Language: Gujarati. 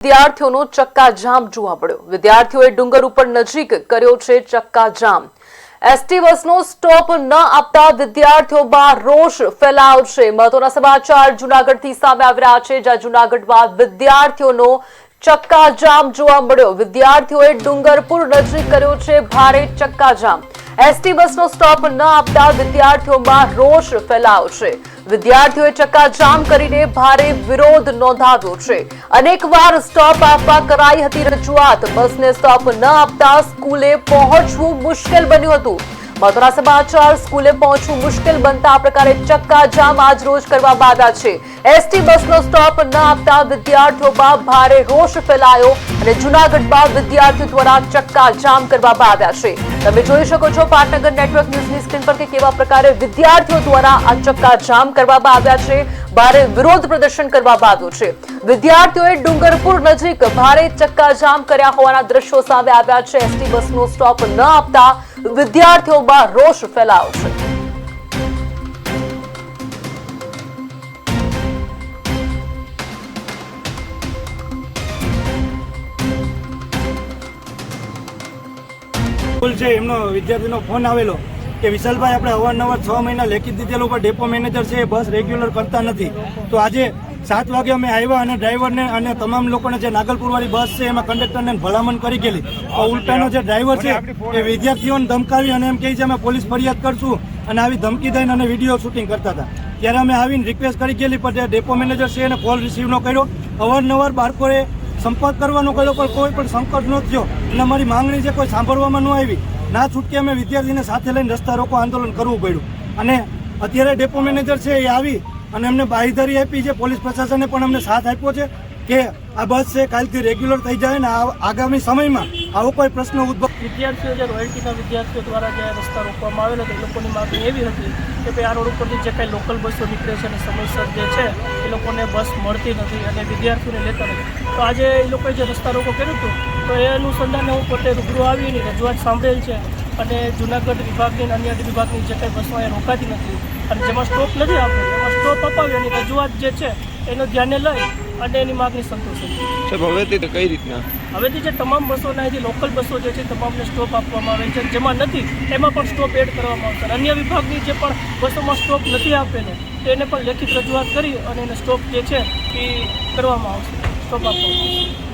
વિદ્યાર્થીઓનો ચક્કાજામ જોવા મળ્યો। વિદ્યાર્થીઓએ ડુંગર ઉપર નજીક કર્યો છે ચક્કાજામ। એસટી બસનો સ્ટોપ ન આપતા વિદ્યાર્થીઓમાં રોષ ફેલાયો છે। મહત્વના સમાચાર જૂનાગઢથી સામે આવી રહ્યા છે, જ્યાં જૂનાગઢમાં વિદ્યાર્થીઓનો ચક્કાજામ જોવા મળ્યો। વિદ્યાર્થીઓએ ડુંગરપુર નજીક કર્યો છે ભારે ચક્કાજામ। એસટી બસનો સ્ટોપ ન આપતા વિદ્યાર્થીઓમાં રોષ ફેલાયો છે। વિદ્યાર્થીઓએ ચક્કાજામ કરીને ભારે વિરોધ નોંધાવ્યો છે। અનેકવાર સ્ટોપ આપવા કરાઈ હતી રજૂઆત। બસને સ્ટોપ ન આપતા સ્કૂલે પહોંચવું મુશ્કેલ બન્યું હતું। મહત્વના સમાચાર, સ્કૂલે પહોંચવું મુશ્કેલ બનતા આ પ્રકારે ચક્કાજામ આજ રોજ કરવામાં આવ્યા છે। એસટી બસનો સ્ટોપ ન આપતા વિદ્યાર્થીઓમાં ભારે રોષ ફેલાયો અને જૂનાગઢમાં વિદ્યાર્થીઓ દ્વારા ચક્કાજામ કરવામાં આવ્યા છે। તમે જોઈ શકો છો પાટનગર નેટવર્ક ન્યૂઝની સ્ક્રીન પર કે કેવા પ્રકારે વિદ્યાર્થીઓ દ્વારા આ ચક્કાજામ કરવામાં આવ્યા છે। ભારે વિરોધ પ્રદર્શન કરવામાં આવ્યું છે। વિદ્યાર્થીઓએ ડુંગરપુર નજીક ભારે ચક્કાજામ કર્યા હોવાના દ્રશ્યો સામે આવ્યા છે। એસટી બસનો સ્ટોપ ન આપતા વિદ્યાર્થીઓમાં રોષ ફેલાયો છે। સ્કૂલ છે એમનો વિદ્યાર્થીનો ફોન આવેલો કે વિશાલભાઈ આપણે અવારનવાર 6 મહિના લેખિત દીધેલું, પણ ડેપો મેનેજર છે એ બસ રેગ્યુલર કરતા નથી। તો આજે 7 વાગે અમે આવ્યા અને ડ્રાઈવરને અને તમામ લોકોને જે નાગલપુરવાળી બસ છે એમાં કંડક્ટરને ભલામણ કરી ગયેલી। તો ઉલટાનો જે ડ્રાઈવર છે એ વિદ્યાર્થીઓને ધમકાવી અને એમ કહે છે અમે પોલીસ ફરિયાદ કરશું અને આવી ધમકી દઈને અને વિડીયો શૂટિંગ કરતા હતા। ત્યારે અમે આવીને રિક્વેસ્ટ કરી ગયેલી, પણ જે ડેપો મેનેજર છે એને કોલ રિસીવ ન કર્યો। અવારનવાર બાળકોએ સંપર્ક કરવાનો કર્યો પણ કોઈ પણ સંકટ ન થયો અને અમારી માંગણી છે કોઈ સાંભળવામાં ન આવી। ના છૂટકે અમે વિદ્યાર્થીને સાથે લઈને રસ્તા રોકો આંદોલન કરવું પડ્યું અને અત્યારે ડેપો મેનેજર છે એ આવી અને અમને બાંહેધરી આપી છે। પોલીસ પ્રશાસને પણ અમને સાથ આપ્યો છે કે આ બસ છે કાલથી રેગ્યુલર થઈ જાય ને આગામી સમયમાં આવો કોઈ પ્રશ્ન ઉદ્ભવ। વિદ્યાર્થીઓ જે રોયલ્ટીના વિદ્યાર્થીઓ દ્વારા જે રસ્તા રોકવામાં આવેલો હતો એ લોકોની માંગણી એવી હતી કે ભાઈ આ રોડ ઉપરથી જે કાંઈ લોકલ બસો નીકળે છે અને સમયસર જે છે એ લોકોને બસ મળતી નથી અને વિદ્યાર્થીઓને લેતા નથી। તો આજે એ લોકોએ જે રસ્તા રોકો કર્યું હતું તો એ અનુસંધાને હું પોતે રૂબરૂ આવી એની રજૂઆત સાંભળેલ છે અને જૂનાગઢ વિભાગની અને અન્ય વિભાગની જે કંઈ બસો અહીંયા રોકાતી નથી અને જેમાં સ્ટોપ નથી આપતો એમાં સ્ટોપ અપાવી એની રજૂઆત જે છે એનો ધ્યાને લઈ અને એની માગણી સંતોષે છે। હવેથી કઈ રીતના હવેથી જે તમામ બસોના અહીંથી લોકલ બસો જે છે તમામને સ્ટોપ આપવામાં આવે છે, જેમાં નથી એમાં પણ સ્ટોપ એડ કરવામાં આવશે। અન્ય વિભાગની જે પણ બસોમાં સ્ટોપ નથી આપેલો તેને પણ લેખિત રજૂઆત કરી અને એને સ્ટોપ જે છે એ કરવામાં આવશે, સ્ટોપ આપવામાં આવશે।